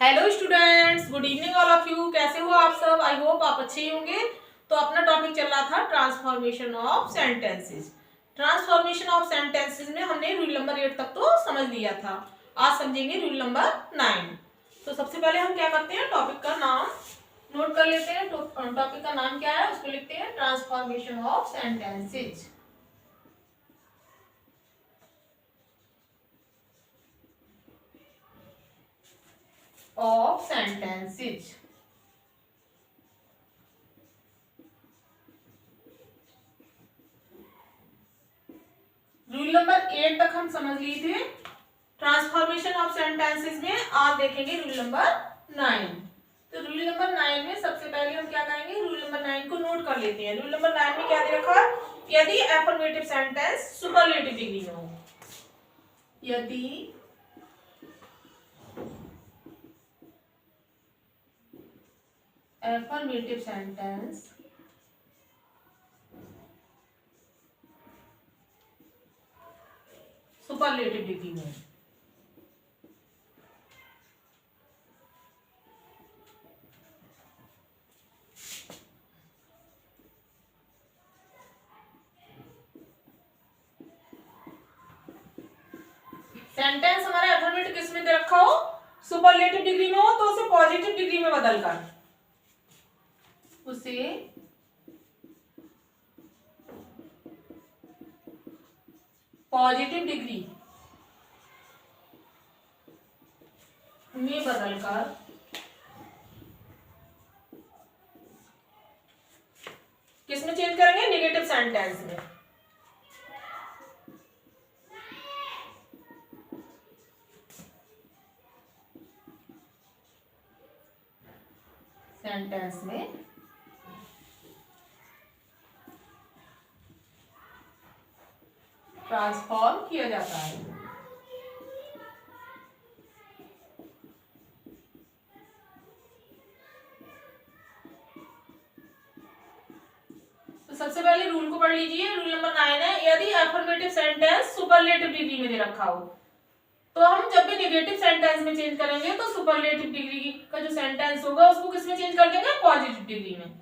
Hello students, good evening all of you. कैसे हो आप सब? आई होप आप अच्छे ही होंगे। तो अपना टॉपिक चल रहा था transformation of sentences. Transformation of sentences में हमने रूल नंबर 8 तक तो समझ लिया था। आज समझेंगे रूल नंबर 9। तो सबसे पहले हम क्या करते हैं, टॉपिक का नाम नोट कर लेते हैं। टॉपिक का नाम क्या है, उसको लिखते हैं transformation of sentences. Of sentences rule number 8 तक हम समझ लिए थे ट्रांसफॉर्मेशन ऑफ सेंटेंसेस में। आज देखेंगे रूल नंबर 9। तो रूल नंबर 9 में सबसे पहले हम क्या करेंगे, रूल नंबर 9 को नोट कर लेते हैं। रूल नंबर 9 में क्या दे रखा है, यदि एफर्मेटिव सेंटेंस सुपरलेटिव डिग्री में हो, यदि एफर्मेटिव सेंटेंस सुपरलेटिव डिग्री में, सेंटेंस हमारा एफर्मेटिव किस में दे रखा हो, सुपरलेटिव डिग्री में हो, तो उसे पॉजिटिव डिग्री में बदलकर उसे पॉजिटिव डिग्री में बदलकर किस में चेंज करेंगे, नेगेटिव सेंटेंस में। सेंटेंस में ट्रांसफॉर्म किया जाता है। तो सबसे पहले रूल को पढ़ लीजिए। रूल नंबर 9 है, यदि एफर्मेटिव सेंटेंस सुपरलेटिव डिग्री में दे रखा हो, तो हम जब भी नेगेटिव सेंटेंस में चेंज करेंगे तो सुपरलेटिव डिग्री का जो सेंटेंस होगा उसको किस में चेंज कर देंगे, पॉजिटिव डिग्री में।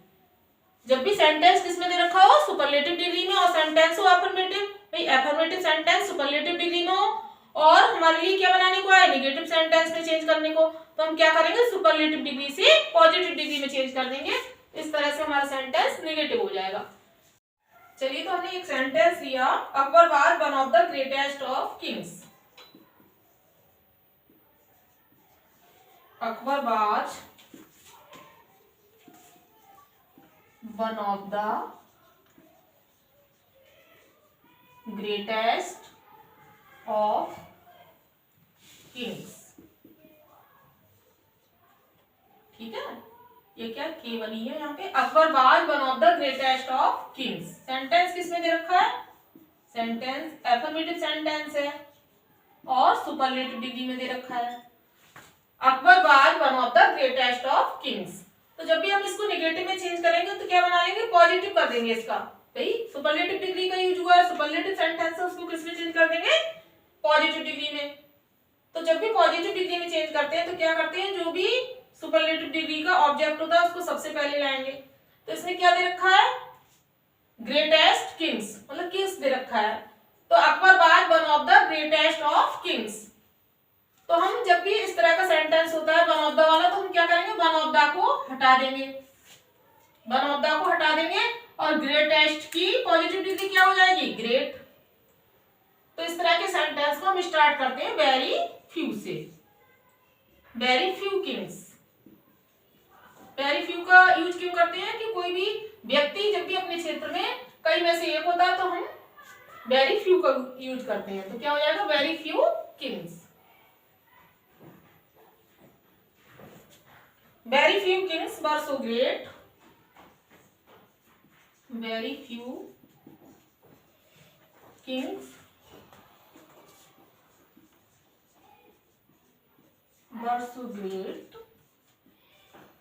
जब भी सेंटेंस किस में दे रखा हो, सुपरलेटिव डिग्री में, और सेंटेंस हो एफर्मेटिव, भाई एफर्मेटिव सेंटेंस सुपरलेटिव डिग्री में हो और हमारे लिए क्या बनाने को है, नेगेटिव सेंटेंस में चेंज करने को, तो हम क्या करेंगे, सुपरलेटिव डिग्री से पॉजिटिव डिग्री में चेंज कर देंगे। इस तरह से हमारा सेंटेंस नेगेटिव हो जाएगा। चलिए, तो हमने एक सेंटेंस लिया, Akbar was one of the greatest of Kings. Akbar was one of the greatest of Kings. ठीक है, ये क्या के बनी है यहाँ पे, Akbar was one of the greatest of Kings. Sentence किसमें दे रखा है, सेंटेंस एफर्मेटिव सेंटेंस है और सुपरलेटिव डिग्री में दे रखा है। Akbar was one of the greatest of Kings. तो जब भी हम इसको नेगेटिव में चेंज करेंगे तो क्या बना लेंगे, पॉजिटिव कर देंगे इसका। भाई सुपरलेटिव डिग्री का यूज हुआ है, सुपरलेटिव सेंटेंस है, उसको किस में चेंज कर देंगे, पॉजिटिव डिग्री में। तो जब भी पॉजिटिव डिग्री में चेंज करते हैं तो क्या करते हैं, जो भी सुपरलेटिव डिग्री का ऑब्जेक्ट होता है उसको सबसे पहले लाएंगे। तो इसमें क्या दे रखा है, ग्रेटेस्ट किंग्स, मतलब किंग्स दे रखा है। तो Akbar was one of the greatest of Kings. तो हम जब भी इस तरह का सेंटेंस होता है वन ऑफ द वाला, तो हम क्या करेंगे, वन ऑफ द को हटा देंगे, वन ऑफ द को हटा देंगे और ग्रेटेस्ट की पॉजिटिव डिग्री क्या हो जाएगी, ग्रेट। तो इस तरह के सेंटेंस को हम स्टार्ट करते हैं वेरी फ्यू से, very few Kings. Very few का यूज क्यों करते हैं कि कोई भी व्यक्ति जब भी अपने क्षेत्र में कई में से एक होता है तो हम वेरी फ्यू का यूज करते हैं। तो क्या हो जाएगा, very few Kings. Very few kings were so great. Very few kings were so great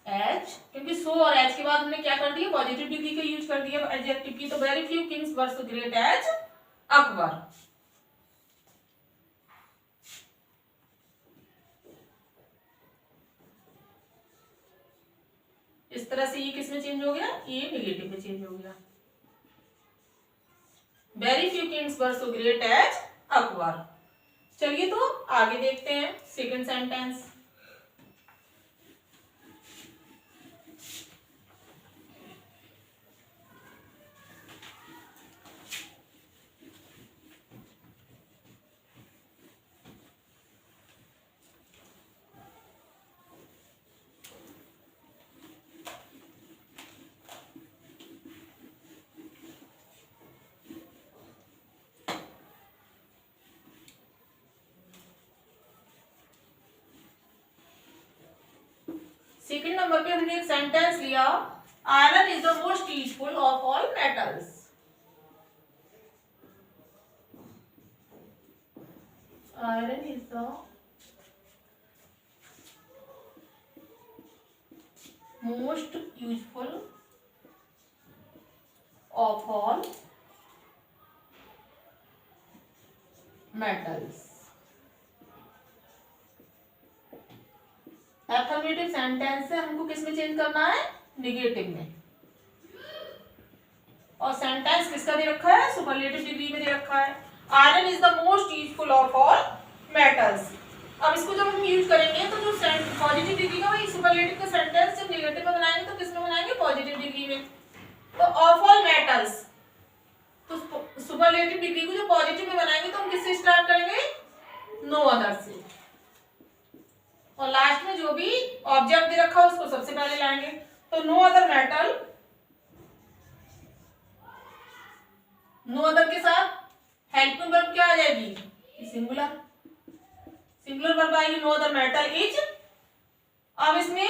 as, क्योंकि so और as के बाद हमने क्या कर दिया, पॉजिटिव डिग्री का यूज कर दिया एडजेक्टिव की। तो very few kings were so great as Akbar. इस तरह से ये किस में चेंज हो गया, ये निगेटिव में चेंज हो गया। Very few kings were so great as Akbar. चलिए तो आगे देखते हैं सेकंड सेंटेंस। सेकंड नंबर पे हमने एक सेंटेंस लिया, iron is the most useful of all metals. Iron is the most useful of all metals. Affirmative sentence से हमको किस में चेंज करना है, निगेटिव में। और सेंटेंस किसका दे रखा है, सुपरलेटिव डिग्री में दे रखा है। Iron is the most useful of all metals. अब इसको जब हम यूज करेंगे तो जो पॉजिटिव डिग्री का वही सुपरलेटिव का सेंटेंस जब निगेटिव में बनाएंगे तो किस में बनाएंगे, पॉजिटिव डिग्री में। तो ऑफ ऑल मेटल्स, तो सुपरलेटिव डिग्री को जो पॉजिटिव में बनाएंगे तो हम किससे स्टार्ट करेंगे, नो अदर से। और लास्ट में जो भी ऑब्जेक्ट दे रखा है उसको सबसे पहले लाएंगे। तो no other metal, no other के साथ हेल्पिंग वर्ब क्या आ जाएगी, सिंगुलर। सिंगुलर वर्ब आएगी नो अदर मेटल इज। अब इसमें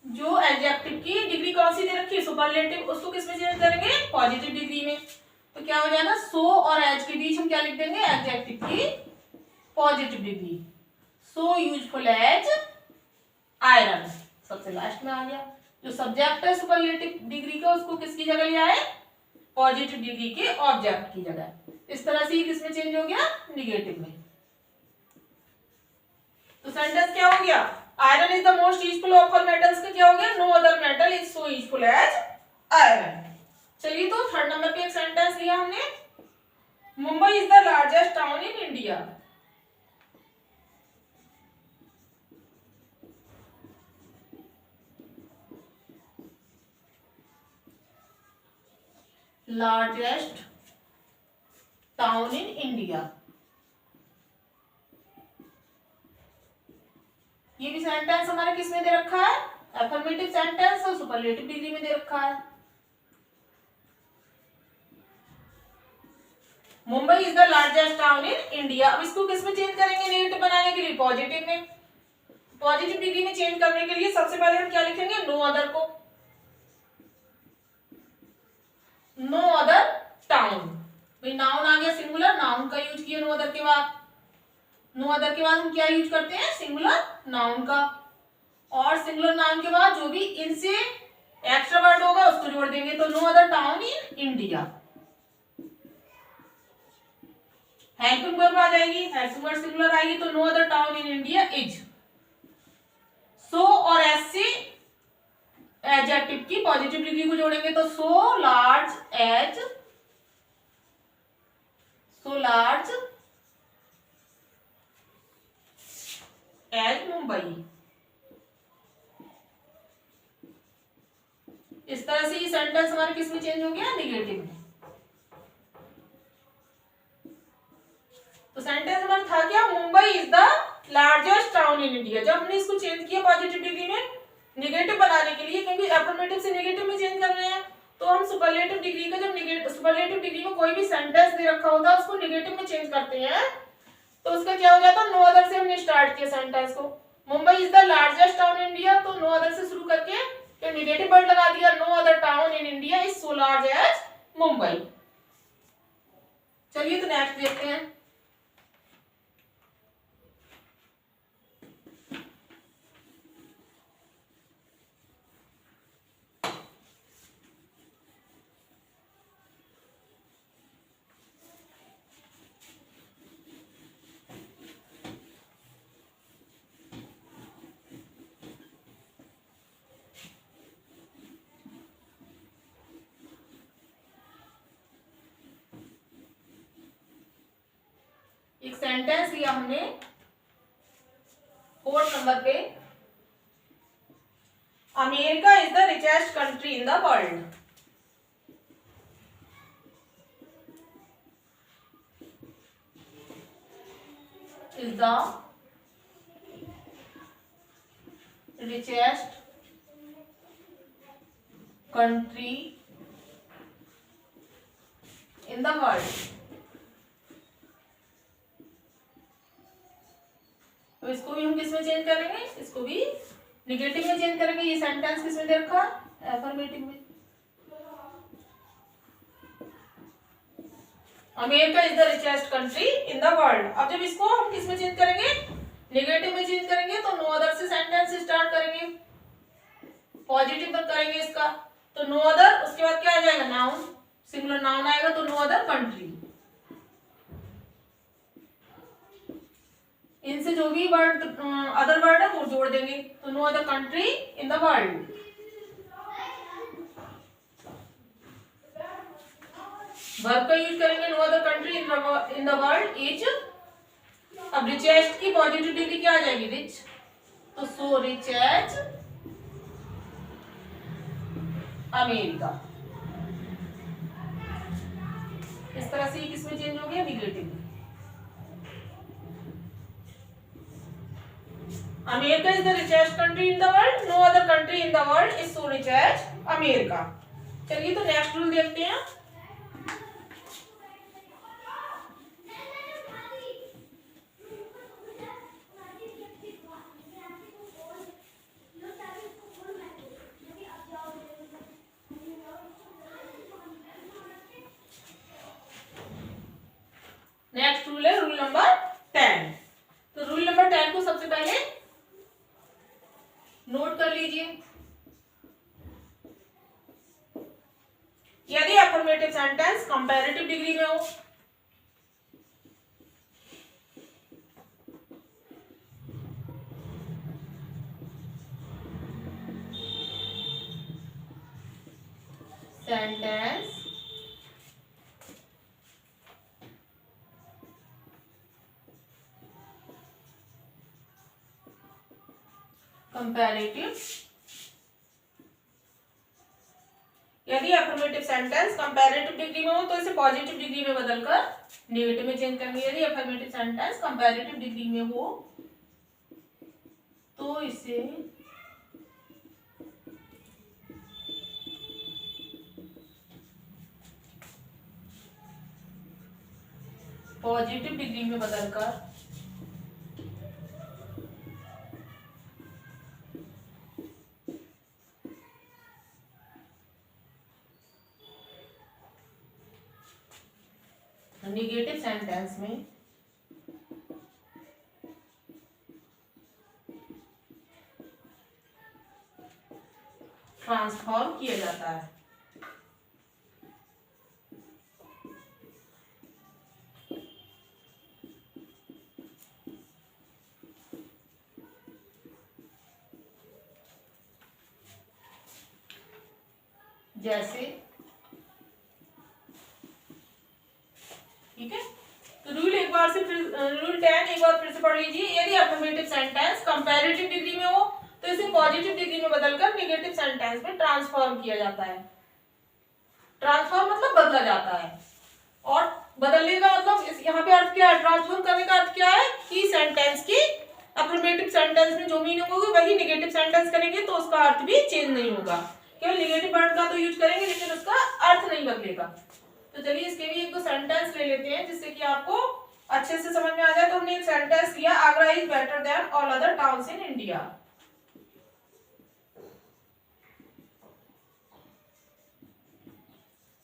जो एडजेक्टिव की डिग्री कौन सी दे रखी है, सुपरलेटिव, उसको किस में चेंज करेंगे, पॉजिटिव डिग्री में। तो क्या हो जाएगा, सो और एज के बीच हम क्या लिख देंगे, एडजेक्टिव की positive degree. So useful as iron सबसे लास्ट में आ गया। जो सब्जेक्ट है सुपरलेटिव डिग्री का उसको किसकी जगह लिया है, पॉजिटिव डिग्री के ऑब्जेक्ट की जगह। इस तरह से किसमें चेंज हो गया, निगेटिव में। तो सेंटेंस क्या हो गया, iron is the most useful of all metals का क्या हो गया, no other metal is so useful as iron. चलिए तो थर्ड नंबर पे एक सेंटेंस लिया हमने, Mumbai is the largest town in India. Largest town in India. ये भी सेंटेंस हमारे किस में दे रखा है, अफर्मेटिव सेंटेंस और सुपरलेटिव डिग्री में दे रखा है। Mumbai is the largest town in India. अब इसको किस में चेंज करेंगे, नेगेटिव बनाने के लिए पॉजिटिव में। पॉजिटिव डिग्री में चेंज करने के लिए सबसे पहले हम क्या लिखेंगे, नो अदर को, नो अदर टाउन। भाई नाउन आ गया सिंगुलर, नाउन का यूज किया नो अदर के बाद। नो अदर के बाद हम क्या यूज करते हैं, सिंगुलर नाउन का। और सिंगुलर नाउन के बाद जो भी इनसे एक्स्ट्रा वर्ड होगा उसको जोड़ देंगे। तो no other town in India. Helping verb आ जाएगी, हेल्पिंग वर्ब सिंगुलर आएगी तो no other town in India is. So और एस से एडजेक्टिव की पॉजिटिव डिग्री को जोड़ेंगे तो so large as, so large as Mumbai. इस तरह से ये सेंटेंस हमारे किस में चेंज हो गया, निगेटिव में। तो सेंटेंस हमारा था क्या, Mumbai is the largest town in India. जब हमने इसको चेंज किया पॉजिटिव डिग्री में निगेटिव बनाने के लिए, क्योंकि अफर्मेटिव से निगेटिव में चेंज कर रहे हैं, तो हम सुपरलेटिव डिग्री का जब सुपरलेटिव डिग्री में कोई भी सेंटेंस दे रखा होता है उसको निगेटिव में चेंज करते हैं तो उसका क्या हो जाता है, नो अदर से हमने स्टार्ट किया सेंटेंस को। Mumbai is the largest town in India, तो नो अदर से शुरू करके निगेटिव वर्ड लगा दिया, no other town in India is so large as Mumbai. चलिए तो नेक्स्ट देखते हैं। एक सेंटेंस लिया हमने 4th नंबर पे, America is the richest country in the world. Is the richest country in the world। अब इसको भी हम किस में चेंज करेंगे, इसको भी निगेटिव में चेंज करेंगे। ये सेंटेंस किस में दे रखा है, एफर्मेटिव में। America is the richest country in the world. अब जब इसको हम किस में चेंज करेंगे, नेगेटिव में चेंज करेंगे, तो नो अदर से सेंटेंस स्टार्ट करेंगे, पॉजिटिव पर करेंगे इसका, तो नो अदर, उसके बाद क्या आ जाएगा, नाउन, सिंगुलर नाउन आएगा, तो नो अदर कंट्री। इनसे जो भी वर्ड अदर वर्ड है वो जोड़ देंगे, तो no other country in the world. Verb का यूज करेंगे, no other country in the world is. अब रिचेस्ट की पॉजिटिव डिग्री क्या आ जाएगी, रिच, तो सो रिच एज अमेरिका। इस तरह से ये किसमें चेंज हो गया, negative. America is the richest country in the world, no other country in the world is so rich as America. चलिए तो नेक्स्ट रूल देखते हैं। नेक्स्ट रूल है रूल नंबर 10। तो रूल नंबर 10 को सबसे पहले नोट कर लीजिए। यदि अफर्मेटिव सेंटेंस कंपैरेटिव डिग्री में हो, सेंटेंस कंपैरेटिव, यदि अफर्मेटिव सेंटेंस कंपैरेटिव डिग्री में हो तो इसे पॉजिटिव डिग्री में बदलकर नेगेटिव में चेंज करेंगे। यदि अफर्मेटिव सेंटेंस कंपैरेटिव डिग्री में हो तो इसे पॉजिटिव डिग्री में बदलकर नेगेटिव सेंटेंस में ट्रांसफॉर्म किया जाता है। जैसे, ठीक है, तो रूल एक बार से फिर रूल 10 एक बार फिर से पढ़ लीजिए। यदि अफर्मेटिव सेंटेंस कंपैरेटिव डिग्री में हो तो इसे पॉजिटिव डिग्री में बदलकर नेगेटिव सेंटेंस में ट्रांसफॉर्म किया जाता है। ट्रांसफॉर्म मतलब बदला जाता है, और बदलने का मतलब यहाँ पे अर्थ क्या है, ट्रांसफॉर्म करने का अर्थ क्या है कि सेंटेंस की अफर्मेटिव सेंटेंस में जो मीनिंग होगी वही नेगेटिव सेंटेंस करेंगे तो उसका अर्थ भी चेंज नहीं होगा। केवल नेगेटिव वर्ड का तो यूज करेंगे लेकिन उसका अर्थ नहीं बदलेगा। तो चलिए इसके भी एक दो सेंटेंस ले लेते हैं जिससे कि आपको अच्छे से समझ में आ जाए। तो हमने एक सेंटेंस लिया, Agra is better than all other towns in India.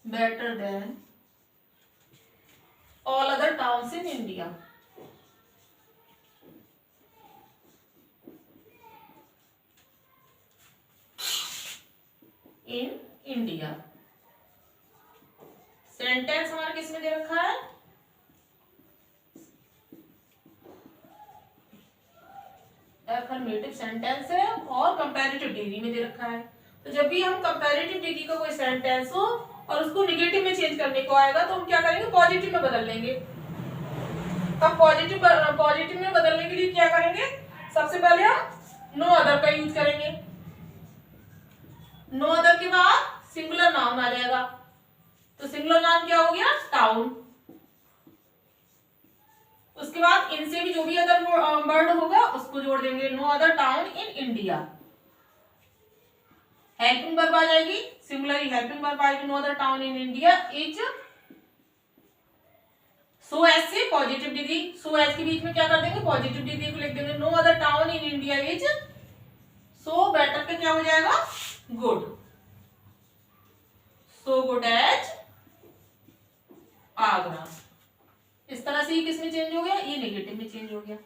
Better than all other towns in India. In India sentence हमारा किस में दे रखा है, अफर्मेटिव सेंटेंस है और कंपैरेटिव डिग्री में दे रखा है। तो जब भी हम कंपैरेटिव डिग्री का कोई सेंटेंस हो और उसको नेगेटिव में चेंज करने को आएगा तो हम क्या करेंगे, पॉजिटिव में बदल लेंगे। अब पॉजिटिव में बदलने के लिए क्या करेंगे, सबसे पहले हम नो अदर का यूज करेंगे। नो अदर के बाद सिंगुलर नाउन आ जाएगा, तो सिंगुलर नाउन क्या हो गया, टाउन। उसके बाद इनसे भी जो भी अदर वर्ड होगा उसको जोड़ देंगे, no other town in India. Helping verb आ जाएगी, सिंगुलर हेल्पिंग वर्ब आएगी, no other town in India is so as से पॉजिटिव डिग्री, सो एज के बीच में क्या कर देंगे, पॉजिटिव डिग्री को लिख देंगे, no other town in India is so better पे क्या हो जाएगा, good, so good as Agra. इस तरह से ये किस में चेंज हो गया, ये नेगेटिव में चेंज हो गया।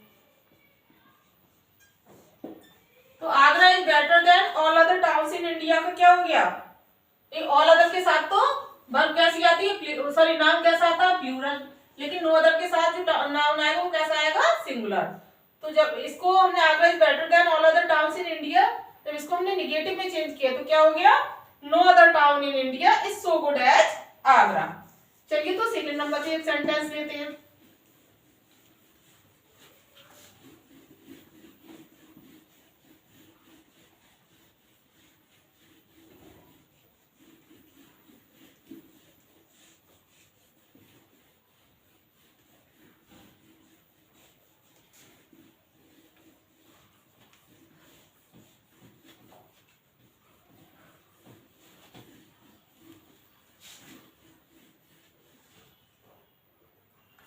तो Agra is better than all other towns in India का क्या हो गया, ऑल अदर के साथ तो वर्ब कैसी आती है, सॉरी नाउन कैसा आता है, प्लूरल, लेकिन नो अदर के साथ जो नाउन आएगा वो कैसा आएगा, सिंगुलर। तो जब इसको हमने Agra is better than all other towns in India, जब इसको हमने नेगेटिव में चेंज किया तो क्या हो गया, no other town in India is so good as Agra. चलिए तो सेकंड नंबर पे एक सेंटेंस लेते हैं।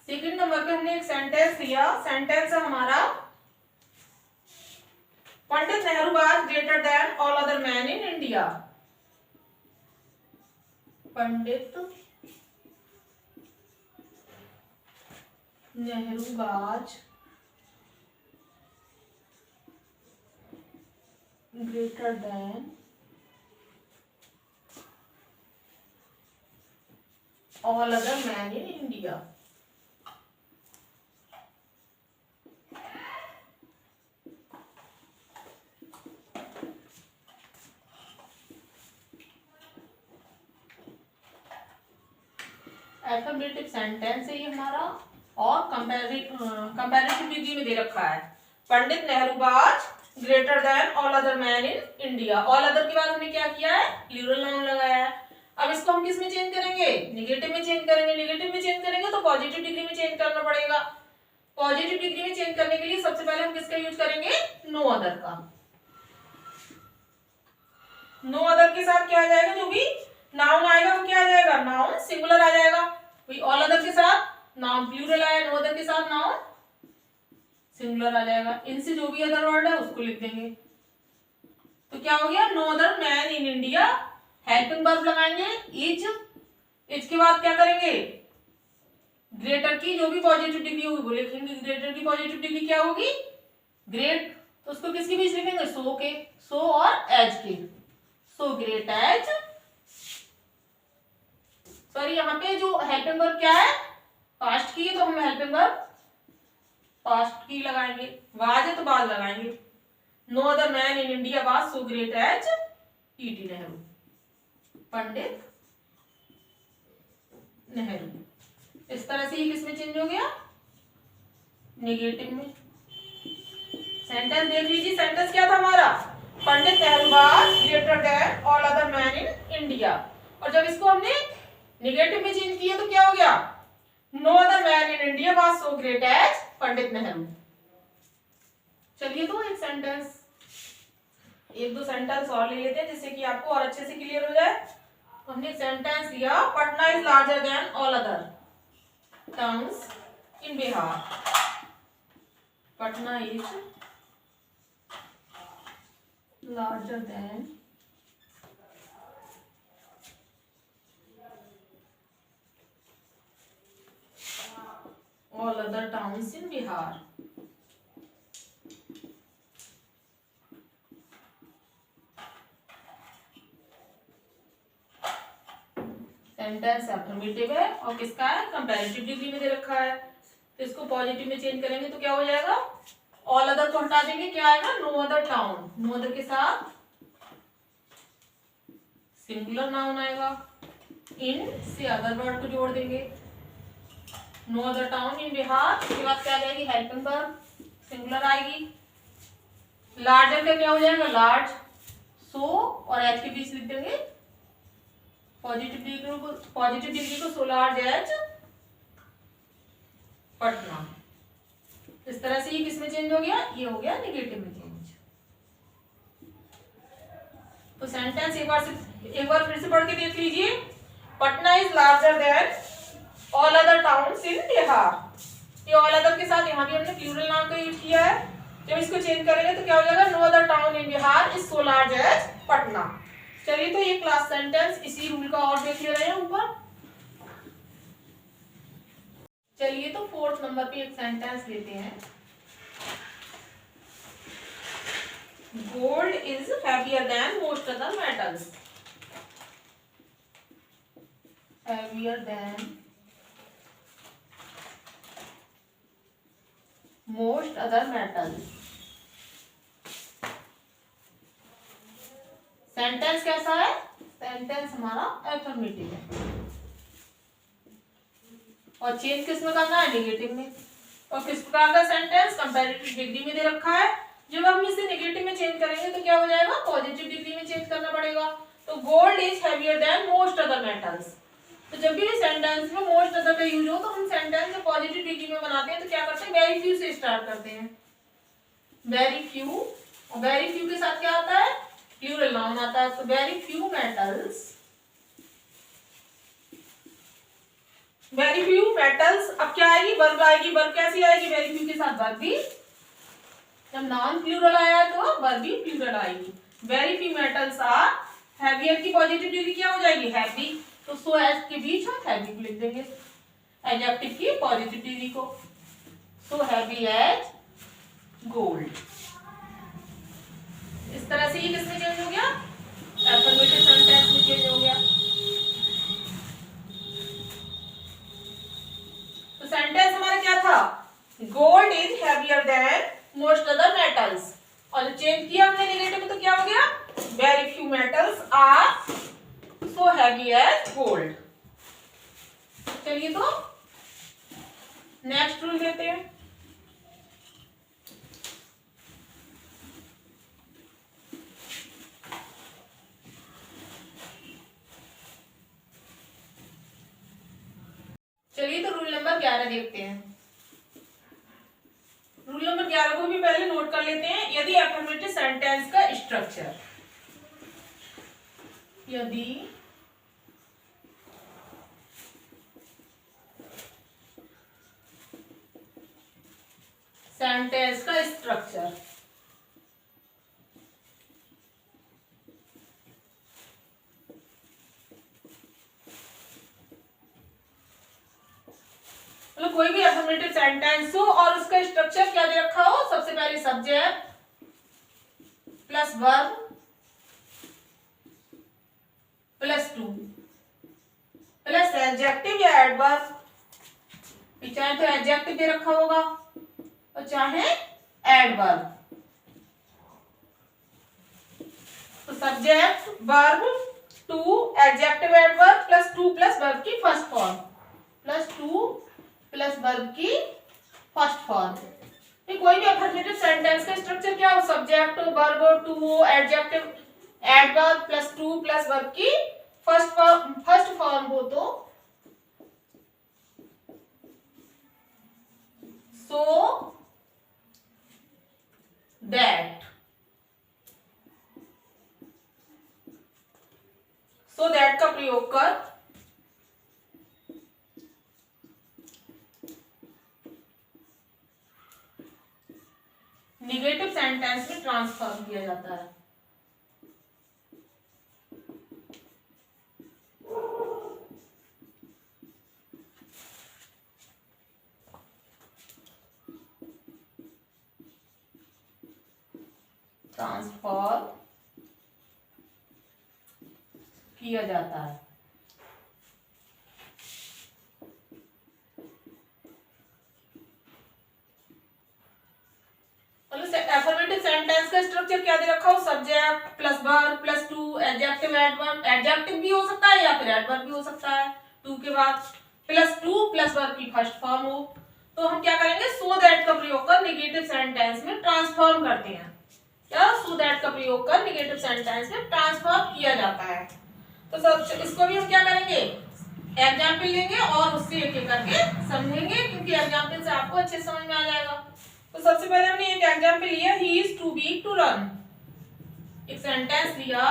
सेकंड नंबर पे हमने एक सेंटेंस दिया, सेंटेंस है हमारा, Pandit Nehru was greater than all other man in India. Pandit Nehru was greater than all other man in India. Affirmative sentence है ये हमारा, और कंपैरेटिव डिग्री में दे रखा है, Pandit Nehru was greater than all other man in India. All other के बाद हमने क्या किया है, प्लूरल नाउन लगाया है। अब इसको हम किस में चेंज करेंगे, नेगेटिव में चेंज करेंगे। नेगेटिव में चेंज करेंगे तो पॉजिटिव डिग्री में चेंज करना पड़ेगा। पॉजिटिव डिग्री में चेंज करने के लिए सबसे पहले हम किसका यूज करेंगे, नो अदर का। नो अदर के साथ क्या आ जाएगा, जो भी नाउन आएगा वो क्या आ जाएगा, नाउन सिंगुलर आ जाएगा। ऑल अदर के साथ नाउन प्लूरल आया, नो अदर के साथ नाउन सिंगुलर आ जाएगा। इनसे जो भी अदर वर्ड है उसको लिख देंगे। तो क्या हो गया, no other man in India, helping verb लगाएंगे इज के बाद क्या करेंगे, ग्रेटर की जो भी पॉजिटिव डिग्री होगी वो लिखेंगे। ग्रेटर की पॉजिटिव डिग्री क्या होगी, ग्रेट, तो उसको किसके बीच लिखेंगे, सो के, सो और एज के, सो ग्रेट एज। सॉरी यहाँ पे जो हेल्पिंग वर्ब क्या है, पास्ट की है, तो हम हेल्पिंग वर्ब पास्ट की लगाएंगे। वाज है तो बाद लगाएंगे, no other man in India was so great as PT Nehru, Pandit Nehru. इस तरह से ये किसमें चेंज हो गया, नेगेटिव में। सेंटेंस देख लीजिए, सेंटेंस क्या था हमारा, Pandit Nehru was greater than all other man in India, और जब इसको हमने नेगेटिव में चेंज किया तो क्या हो गया, no other man in India was so great as Pandit Nehru. चलिए तो एक सेंटेंस, एक दो सेंटेंस और ले लेते हैं जिससे कि आपको और अच्छे से क्लियर हो जाए। हमने सेंटेंस दिया, Patna is larger than all other towns in Bihar. Patna is larger than all other towns in Bihar. Sentence affirmative है और किसका है, कंपैरेटिव डिग्री में दे रखा है, तो इसको पॉजिटिव में चेंज करेंगे तो क्या हो जाएगा, ऑल अदर को हटा देंगे, क्या आएगा, no other town. No other के साथ सिंगुलर नाउन आएगा, इन से अदर वर्ड को जोड़ देंगे, no other town in Bihar, उसके बाद क्या आ जाएगी, हेल्पिंग वर्ब सिंगुलर आएगी। लार्जर का क्या हो जाएगा, लार्ज। सो और एच के बीच लिख देंगे पॉजिटिव डिग्री को, सो लार्ज एच पटना। इस तरह से ये किस में चेंज हो गया, ये हो गया निगेटिव में चेंज। तो सेंटेंस एक बार फिर से पढ़ के देख लीजिए। Patna is larger than all other towns in Bihar. ये ऑल अदर के साथ यहाँ भी हमने प्लूरल नाउन का यूज किया है। जब इसको चेंज करेंगे तो क्या हो जाएगा, no other town in Bihar is so large as Patna. चलिए तो ये क्लास सेंटेंस इसी रूल का और देख ले रहे हैं ऊपर। चलिए तो 4th नंबर पे एक सेंटेंस लेते हैं। Gold is heavier than most other metals. Heavier than most other metals. Sentence कैसा है, सेंटेंस हमारा एफर्मेटिव है और चेंज किस में करना है, नेगेटिव में। और किस प्रकार का सेंटेंस, कंपैरेटिव डिग्री में दे रखा है। जब हम इसे नेगेटिव में चेंज करेंगे तो क्या हो जाएगा, पॉजिटिव डिग्री में चेंज करना पड़ेगा। तो gold is heavier than most other metals. तो जब भी सेंटेंस में मोस्ट अदर का यूज हो तो हम सेंटेंस को पॉजिटिव डिग्री में बनाते हैं। तो क्या करते हैं, वेरी फ्यू से स्टार्ट करते हैं। वेरी फ्यू, और वेरी फ्यू के साथ क्या आता है, प्लूरल नाउन आता है। तो very few metals, very few metals. अब क्या आएगी, वर्ब आएगी। वर्ब कैसी आएगी, वेरी फ्यू के साथ वर्ब भी, जब नाउन प्लूरल आया तो वर्ब भी प्लूरल आएगी। Very few metals are heavier की पॉजिटिव डिग्री क्या हो जाएगी, हैवी। तो सो एज के बीच हम हैवी को लिख देंगे, एडजेक्टिव की पॉजिटिव डिग्री को। So heavy as gold. इस तरह से ये किसमें चेंज हो गया, एफर्मेटिव सेंटेंस में चेंज हो गया। तो सेंटेंस हमारा क्या था, gold is heavier than most other metals. और चेंज किया हमने नेगेटिव में तो क्या हो गया, very few metals are so heavy as gold. चलिए तो नेक्स्ट रूल लेते हैं। चलिए तो रूल नंबर 11 देखते हैं। रूल नंबर 11 को भी पहले नोट कर लेते हैं। यदि एफर्मेटिव सेंटेंस का स्ट्रक्चर, यदि सेंटेंस का स्ट्रक्चर मतलब कोई भी एफर्मेटिव सेंटेंस हो और उसका स्ट्रक्चर क्या दे रखा हो, सबसे पहले subject plus verb plus to plus adjective या एडवर्ब। चाहे तो एडजेक्टिव दे रखा होगा और चाहे एडवर्ब। तो subject verb to adjective adverb plus to plus verb की first form, plus to plus verb की फर्स्ट फॉर्म। कोई भी एफर्मेटिव सेंटेंस का स्ट्रक्चर क्या हो, सब्जेक्ट हो, वर्ब हो, टू हो, adjective adverb plus to plus verb की फर्स्ट फॉर्म हो तो सो दैट, सो दैट का प्रयोग कर निगेटिव सेंटेंस में ट्रांसफॉर्म किया जाता है। ट्रांसफॉर्म किया जाता है। एफर्मेटिव सेंटेंस का स्ट्रक्चर क्या दे रखा हो, subject plus verb plus two adjective adverb. Adjective भी हो सकता है या फिर एडवर्ब भी हो सकता है टू के बाद। प्लस टू प्लस वर्ब की फर्स्ट फॉर्म हो, तो हम क्या करेंगे, सो दैट का प्रयोग कर नेगेटिव सेंटेंस में ट्रांसफॉर्म करते हैं। क्या सो दैट का प्रयोग कर नेगेटिव सेंटेंस में ट्रांसफॉर्म किया जाता है। तो सब इसको भी हम क्या करेंगे, एग्जाम्पल लेंगे और उससे एक एक करके समझेंगे, क्योंकि एग्जाम्पल से आपको अच्छे समझ में आ जाएगा। तो सबसे पहले हमने एक एग्जाम्पल लिया, he is too weak to run. एक सेंटेंस लिया,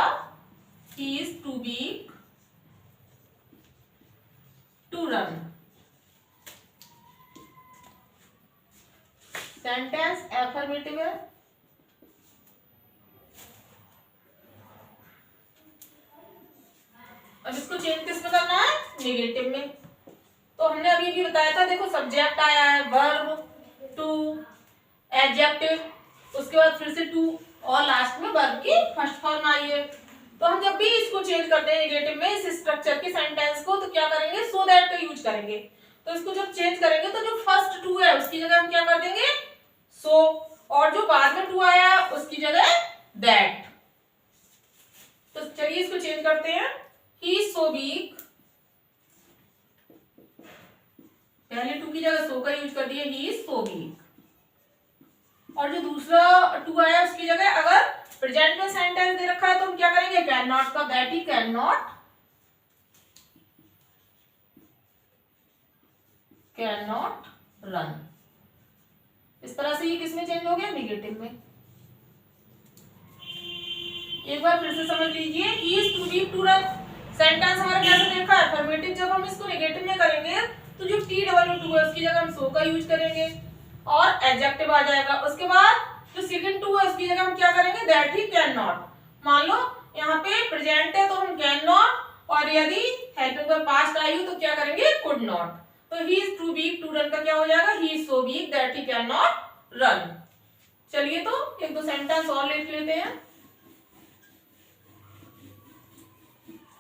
he is too weak to run. Sentence affirmative है। अब इसको चेंज किस में करना है, नेगेटिव में। तो हमने अभी भी बताया था, देखो सब्जेक्ट आया है, वर्ब, टू, एडजेक्टिव, उसके बाद फिर से टू और लास्ट में वर्ब की फर्स्ट फॉर्म आई है। तो हम जब भी इसको चेंज करते हैं नेगेटिव में, इस स्ट्रक्चर के सेंटेंस को, तो क्या करेंगे, सो दैट का यूज करेंगे। तो इसको जब चेंज करेंगे तो जो फर्स्ट टू है उसकी जगह हम क्या कर देंगे, सो, और जो बाद में टू आया उसकी जगह दैट। तो चलिए इसको चेंज करते हैं, ही इज सो वीक, पहले टू की जगह सो का यूज कर दिया, ही इज सो वीक। और जो दूसरा टू आया उसकी जगह अगर प्रेजेंट में सेंटेंस दे रखा है तो हम क्या करेंगे, कैन नॉट का that he can not run. इस तरह से ये किसमें चेंज हो गया, नेगेटिव में। एक बार फिर से समझ लीजिए, he is too weak to run sentence हमारा कैसे देखा है, अफर्मेटिव। जब हम इसको नेगेटिव में करेंगे तो जो टी डबल टू है उसकी जगह हम सो का यूज करेंगे और एडजेक्टिव आ जाएगा। उसके बाद जो सेकंड टू है उसकी जगह हम क्या करेंगे, दैट ही कैन नॉट। मान लो यहाँ पे प्रेजेंट है तो हम कैन नॉट, और यदि हेल्पिंग वर्ब पास्ट आई हो तो क्या करेंगे, कुड नॉट। तो he is too weak to run का क्या हो जाएगा, he is so weak that he can not run. चलिए तो एक दो सेंटेंस और लिख लेते हैं,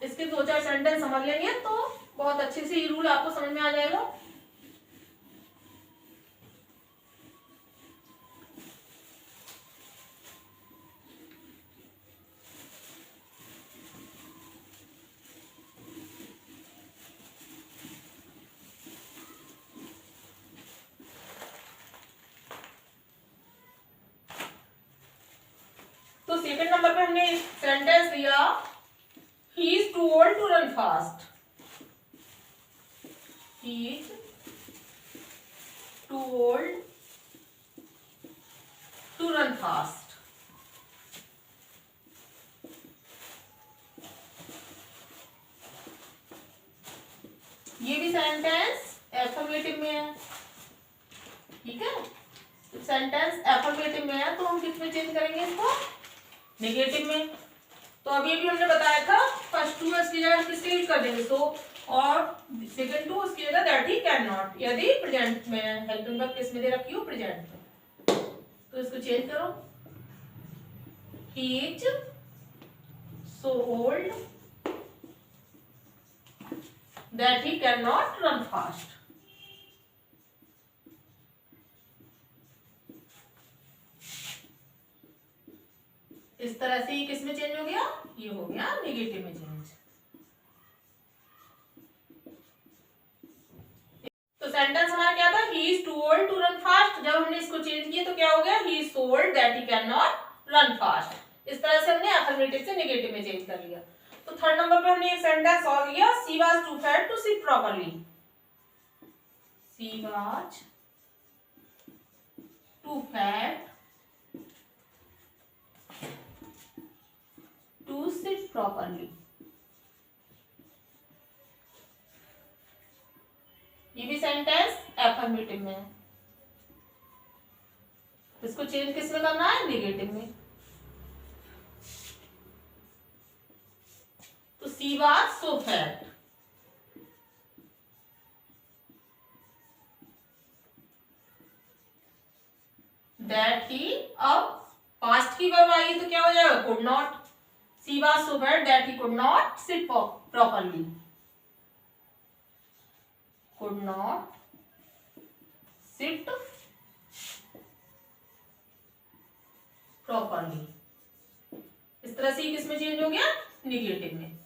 इसके दो चार सेंटेंस समझ लेंगे तो बहुत अच्छे से ये रूल आपको समझ में आ जाएगा। तो सेकंड नंबर पे हमने सेंटेंस दिया, he is too old to run fast. He is too old to run fast. ये भी सेंटेंस एफर्मेटिव में है, ठीक है। तो सेंटेंस एफर्मेटिव में है तो हम किस में चेंज करेंगे इसको, नेगेटिव में। तो अभी भी हमने बताया था, फर्स्ट टू उसकी जगह किसके यूज कर देंगे, सो, और सेकंड टू उसकी जगह दैट ही कैन नॉट, यदि प्रेजेंट में हेल्पिंग वर्ब किस में दे रखी हो, प्रेजेंट में। तो इसको चेंज करो, ही is so old that he can not run fast. इस तरह से ये किस में चेंज हो गया, ये हो गया नेगेटिव में चेंज। तो सेंटेंस हमारा क्या था, he is too old to run fast. जब हमने इसको चेंज किया तो क्या हो गया, he is so old that he can not run fast. इस तरह से हमने अफर्मेटिव से नेगेटिव में चेंज कर लिया। तो थर्ड नंबर पे हमने एक सेंटेंस और लिया, she was too fat to sit properly. She was too fat to sit properly. ये भी सेंटेंस एफर्मेटिव में है, इसको चेंज किस में करना है, नेगेटिव में। तो she was so fat, that he, अब पास्ट की वर्ब आई तो क्या हो जाएगा, could not. She was so fat that he could not sit properly, could not sit properly। इस तरह से किस में चेंज हो गया, नेगेटिव में।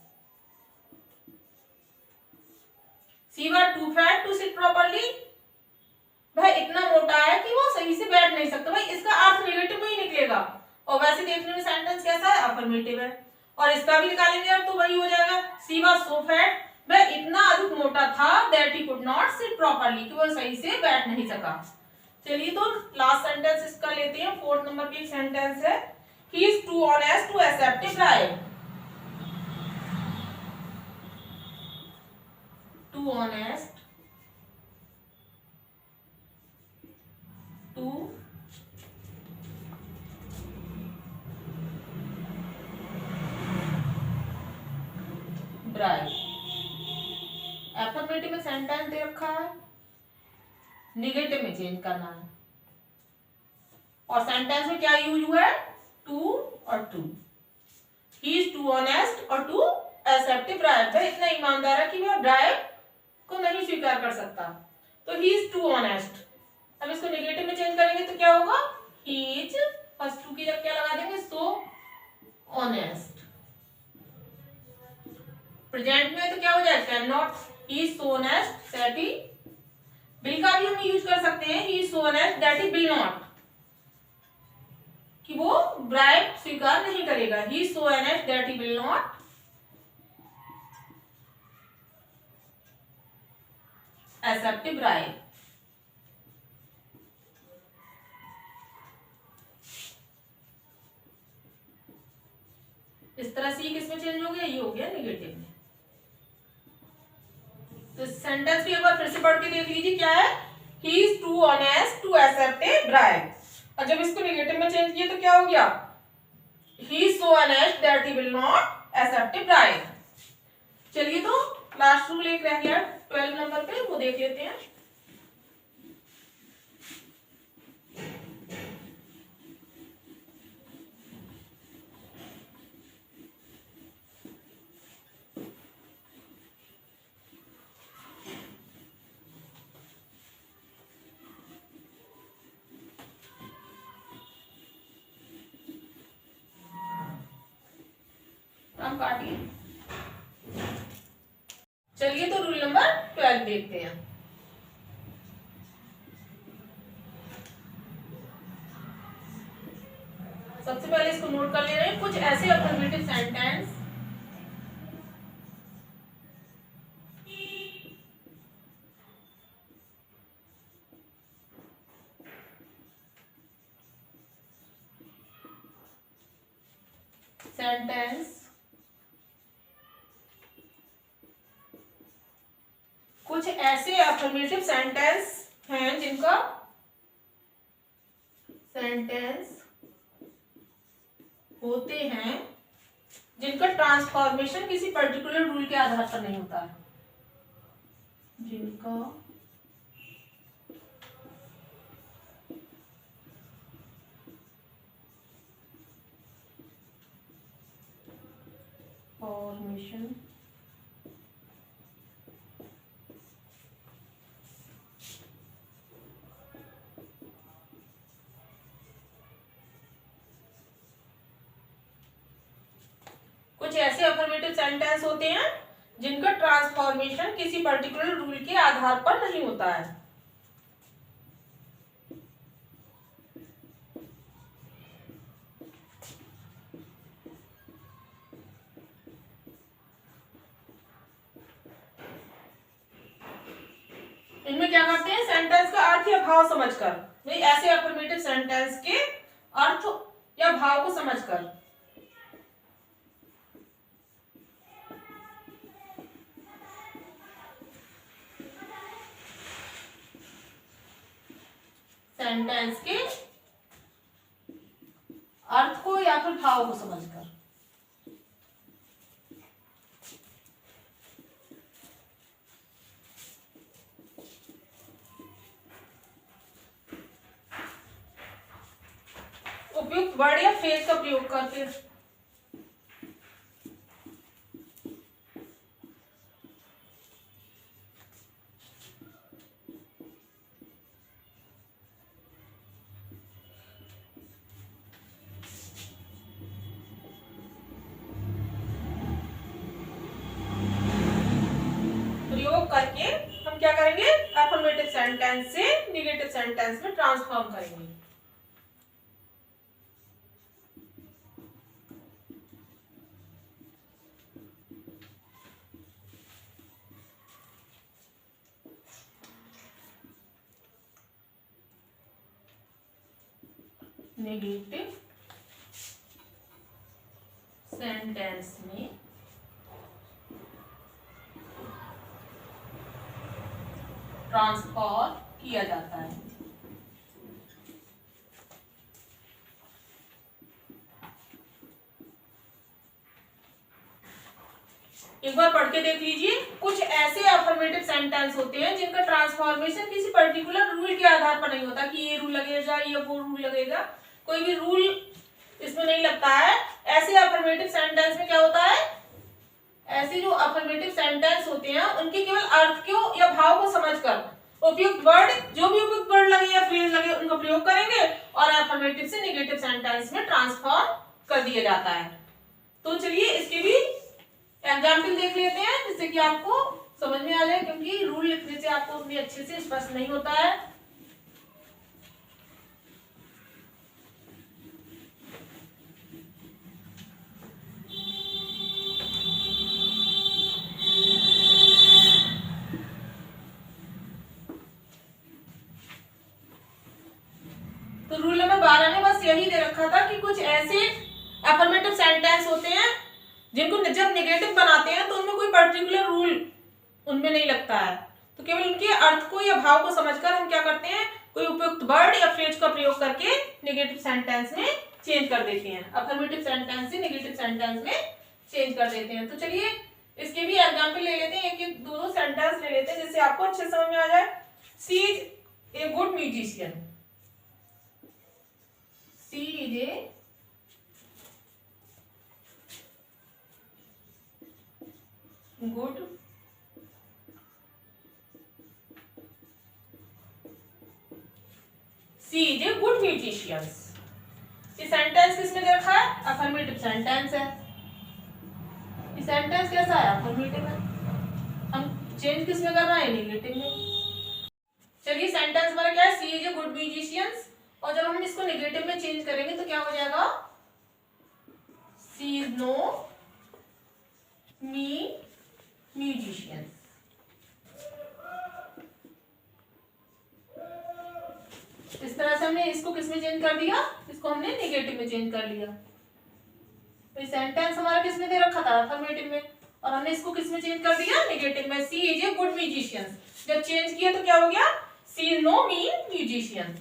She were too fat to sit properly, भाई इतना मोटा है कि वो सही से बैठ नहीं सकता, भाई इसका अर्थ नेगेटिव में ही निकलेगा। और वैसे देखने में सेंटेंस कैसा है, अफर्मेटिव है। और इसका भी निकालेंगे यार तो वही हो जाएगा, सी वाज सो फैट, वह इतना अधिक मोटा था that he could not sit properly, कि वो सही से बैठ नहीं सका। चलिए तो लास्ट सेंटेंस इसका लेते हैं, फोर्थ नंबर पे एक सेंटेंस है, he is too honest to accept a bribe. Too honest to bribe. Affirmative में सेंटेंस दे रखा है, निगेटिव में चेंज करना है। और सेंटेंस में क्या यूज हुआ है, टू और to. He is too honest और टू एक्सेप्ट ए ब्राइब, वह इतना ईमानदार है कि वह ब्राइब को नहीं स्वीकार कर सकता। तो ही इज टू ऑनेस्ट, अब इसको नेगेटिव में चेंज करेंगे तो क्या होगा, ही इज, फर्स्ट टू की जगह क्या लगा देंगे, सो ऑनेस्ट। प्रेजेंट में तो क्या हो जाएगा, can not, he is so honest that he, will का भी हम यूज कर सकते हैं, he is so honest that he will not, कि वो ब्राइब स्वीकार नहीं करेगा, he is so honest that he will not accept a bribe. इस तरह सी किस में चेंज हो गया, ये हो गया नेगेटिव में। तो सेंटेंस भी एक बार फिर से पढ़ के देख लीजिए, क्या है, he is too honest to accept a bribe. और जब इसको नेगेटिव में चेंज किया तो क्या हो गया, he is so honest that he will not accept a bribe. चलिए तो लास्ट रूल एक रह गया 12 नंबर पे, वो देख लेते हैं। हम काटिए। चलिए तो रूल नंबर 12 देखते हैं। सबसे पहले इसको नोट कर ले रहे हैं, कुछ ऐसे अफर्मेटिव सेंटेंस कुछ ऐसे अफर्मेटिव सेंटेंस हैं जिनका होते हैं जिनका ट्रांसफॉर्मेशन किसी पर्टिकुलर रूल के आधार पर नहीं होता है, जिनका फॉर्मेशन कुछ ऐसे अफर्मेटिव सेंटेंस होते हैं जिनका ट्रांसफॉर्मेशन किसी पर्टिकुलर रूल के आधार पर नहीं होता है। इनमें क्या करते हैं, सेंटेंस का अर्थ या भाव समझकर, नहीं ऐसे अफर्मेटिव सेंटेंस के अर्थ या भाव को समझकर सेंटेंस के अर्थ को या फिर भाव को समझकर उपयुक्त वर्ड या फ्रेज का प्रयोग करके प्रयोग करके करेंगे, अफर्मेटिव सेंटेंस से नेगेटिव सेंटेंस में ट्रांसफॉर्म करेंगे। नेगेटिव सेंटेंस में ट्रांसफॉर्म किया जाता है। एक बार पढ़ के देख लीजिए। कुछ ऐसे अफर्मेटिव सेंटेंस होते हैं जिनका ट्रांसफॉर्मेशन किसी पर्टिकुलर रूल के आधार पर नहीं होता कि ये रूल लगेगा या वो रूल लगेगा, कोई भी रूल इसमें नहीं लगता है। ऐसे अफर्मेटिव सेंटेंस में क्या होता है, ऐसे जो अफर्मेटिव सेंटेंस होते हैं उनके केवल अर्थ को या भाव को समझकर उपयुक्त वर्ड, जो भी उपयुक्त वर्ड लगे या फ्रेज लगे उनका प्रयोग करेंगे और अफर्मेटिव से नेगेटिव सेंटेंस में ट्रांसफॉर्म कर दिया जाता है। तो चलिए इसके भी एग्जाम्पल देख लेते हैं जिससे कि आपको समझ में आ जाए, क्योंकि रूल लिखने से आपको उतनी अच्छे से स्पष्ट नहीं होता है। तो रूल नंबर 12 में बस यही दे रखा था कि कुछ ऐसे अफर्मेटिव सेंटेंस होते हैं जिनको जब नेगेटिव बनाते हैं तो उनमें कोई पर्टिकुलर रूल उनमें नहीं लगता है, तो केवल उनके अर्थ को या भाव को समझकर हम क्या करते हैं, कोई उपयुक्त वर्ड या फ्रेज का प्रयोग करके नेगेटिव सेंटेंस में चेंज कर देते हैं, अफर्मेटिव सेंटेंस से नेगेटिव सेंटेंस में चेंज कर देते हैं। तो चलिए इसके भी एग्जाम्पल ले लेते हैं, एक एक दो दो सेंटेंस ले लेते हैं जिससे आपको अच्छे समझ में आ जाए। She is a good musician. She is a good she is a good musician. ये सेंटेंस किसमें दे रखा है, अफर्मेटिव सेंटेंस है। ये सेंटेंस कैसा है, अफर्मेटिव है। हम चेंज किसमें कर रहे हैं, नेगेटिव में। चलिए सेंटेंस हमारा क्या है, सी इज ए गुड म्यूजिशियन, और जब हम इसको नेगेटिव में चेंज करेंगे तो क्या हो जाएगा, सी इज नो मी म्यूजिशियन। इस तरह से हमने इसको किसमें चेंज कर दिया, इसको हमने नेगेटिव में चेंज कर लिया। तो सेंटेंस हमारा किसमें दे रखा था, अफर्मेटिव में, और हमने इसको किसमें चेंज कर दिया, नेगेटिव में। She is a good musician, जब चेंज किया तो क्या हो गया, she is no mean musician.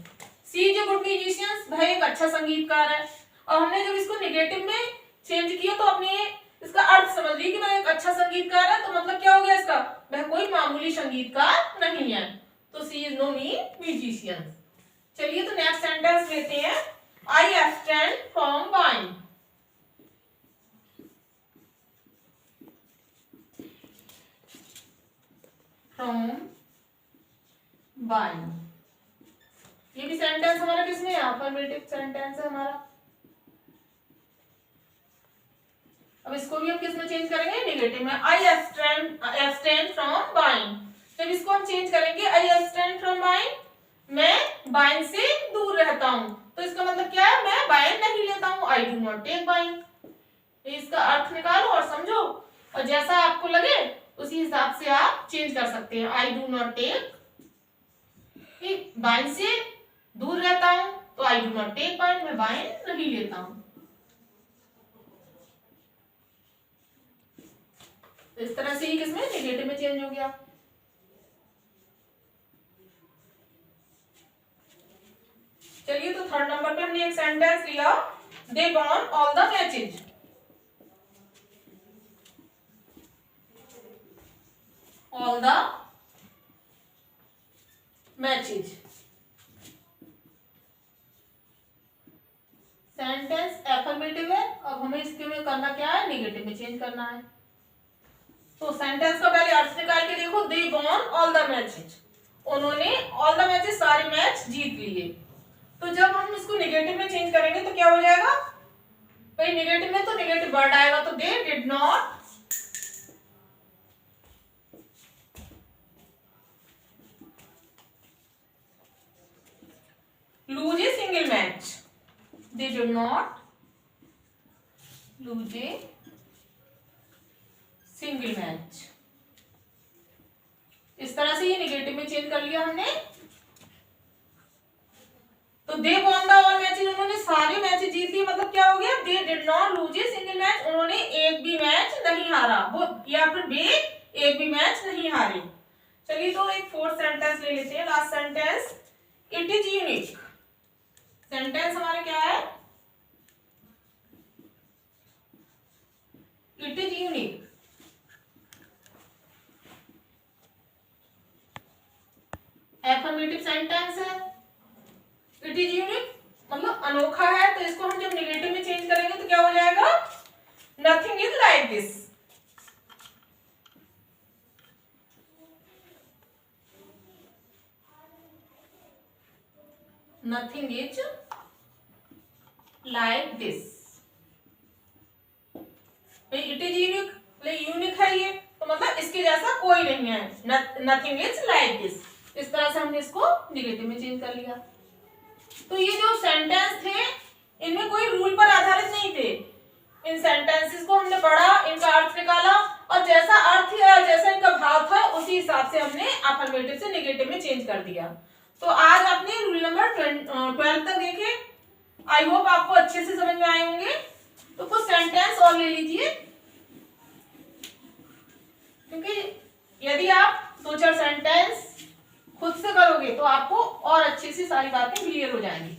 She is a good musician, भाई एक अच्छा संगीतकार है, और हमने जब इसको नेगेटिव में चेंज किया तो अपने इसका अर्थ समझ ली कि वह एक अच्छा संगीतकार है, तो मतलब क्या हो गया इसका, वह कोई मामूली संगीतकार नहीं है। तो she is no mean musician. चलिए तो नेक्स्ट सेंटेंस लेते हैं, I abstain from buying. From buying, ये भी सेंटेंस हमारा किसमें है, अफर्मेटिव सेंटेंस है हमारा। अब इसको भी हम किसमें चेंज करेंगे, नेगेटिव में। आई एब्सटेन फ्रॉम बाइंग, जब इसको हम चेंज करेंगे, आई एब्सटेन फ्रॉम बाइंग, मैं बाइंग से दूर रहता हूं, तो इसका मतलब क्या है, मैं बाइंग नहीं लेता हूं, I do not take buying. इसका अर्थ निकालो और समझो, और जैसा आपको लगे उसी हिसाब से आप चेंज कर सकते हैं। I do not take, buying से दूर रहता हूं, तो I do not take buying, मैं बाइंग नहीं लेता हूं। इस तरह से ही किसमें, नेगेटिव में चेंज हो गया। चलिए तो थर्ड नंबर पे हमने एक सेंटेंस लिया, they won all the matches. All the matches, sentence affirmative है, अब हमें इसके में करना क्या है, नेगेटिव में चेंज करना है। तो सेंटेंस का पहले अर्थ निकाल के देखो, they won all the matches, उन्होंने ऑल द मैचेज, सारे मैच जीत लिए। तो जब हम इसको नेगेटिव में चेंज करेंगे तो क्या हो जाएगा, भाई नेगेटिव में तो नेगेटिव वर्ड आएगा, तो they did not lose a single match. They did not lose a single match. इस तरह से ये निगेटिव में चेंज कर लिया हमने। तो they won the all matches, उन्होंने सारे मैचेस जीत लिए, मतलब क्या हो गया, they did not lose a single match, उन्होंने एक भी मैच नहीं हारा, वो या फिर वे एक भी मैच नहीं हारे। चलिए तो एक फोर्थ सेंटेंस ले लेते हैं, last sentence, it is unique. Sentence हमारा क्या है, it is unique. Affirmative sentence है, इट इज यूनिक मतलब अनोखा है, तो इसको हम जब नेगेटिव में चेंज करेंगे तो क्या हो जाएगा, nothing is like this. Nothing is like this. It is unique, unique है ये, तो मतलब इसके जैसा कोई नहीं है, नथिंग इज लाइक दिस। इस तरह से हमने इसको निगेटिव में चेंज कर लिया। तो ये जो सेंटेंस थे इनमें कोई रूल पर आधारित नहीं थे, इन सेंटेंसेस को हमने पढ़ा, इनका अर्थ निकाला और जैसा अर्थ या जैसा इनका भाव था उसी हिसाब से हमने अफर्मेटिव से नेगेटिव में चेंज कर दिया। तो आज आपने रूल नंबर 12 तक देखे, आई होप आपको अच्छे से समझ में आए होंगे। तो कुछ सेंटेंस और ले लीजिए, क्योंकि यदि आप 2-4 सेंटेंस खुद से करोगे तो आपको और अच्छे से सारी बातें क्लियर हो जाएंगी।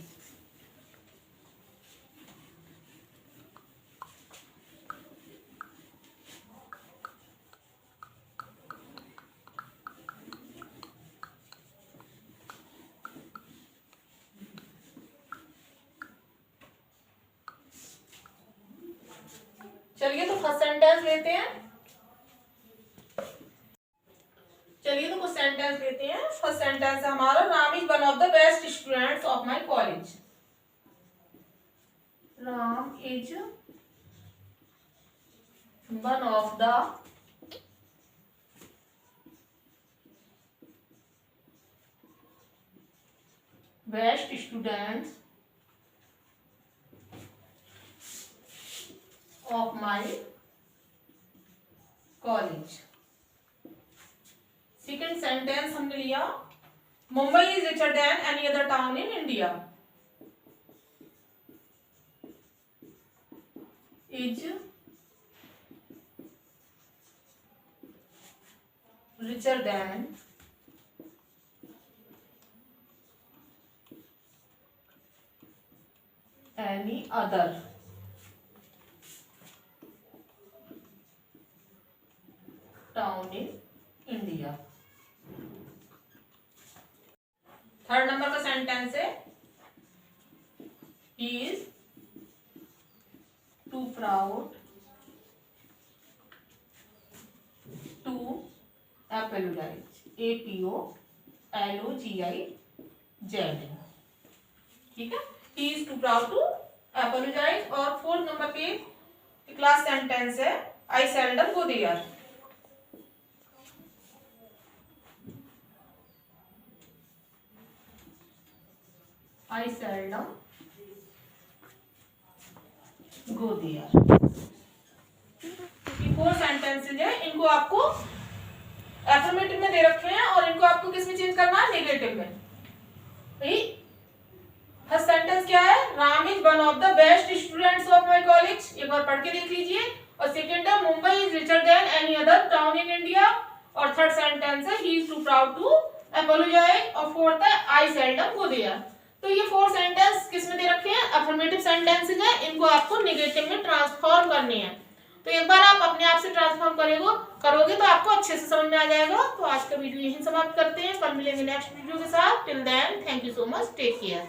चलिए तो फर्स्ट सेंटेंस लेते हैं, चलिए तो कुछ सेंटेंस लेते हैं। फर्स्ट सेंटेंस है हमारा, Ram is one of the best students of my college. Ram is one of the best students of my college. Second sentence हमने लिया, Mumbai is richer than any other town in India. Is richer than any other town in India. Third number का sentence है, he is too proud to apologize, APOLOGIZ। ठीक है, he is too proud to apologize। और fourth number पे class sentence है, I seldom go there। I seldom go there। ये 4 sentences है, इनको आपको एफर्मेटिव में दे रखे हैं और इनको आपको किस में चेंज करना है, नेगेटिव में। फर्स्ट सेंटेंस क्या है, Ram is one of the best students of my college, एक बार पढ़ के देख लीजिए। और सेकेंड है, Mumbai is richer than any other town in India. और थर्ड सेंटेंस है, he is too proud to apologise. और फोर्थ है, आई सेल्डम गो देयर। तो ये 4 सेंटेंस किस में दे रखे हैं, अफर्मेटिव सेंटेंसेज है, इनको आपको नेगेटिव में ट्रांसफॉर्म करने हैं। तो एक बार आप अपने आप से ट्रांसफॉर्म करोगे तो आपको अच्छे से समझ में आ जाएगा। तो आज का वीडियो यहीं समाप्त करते हैं, कल मिलेंगे नेक्स्ट वीडियो के साथ। Till then thank you so much, take care.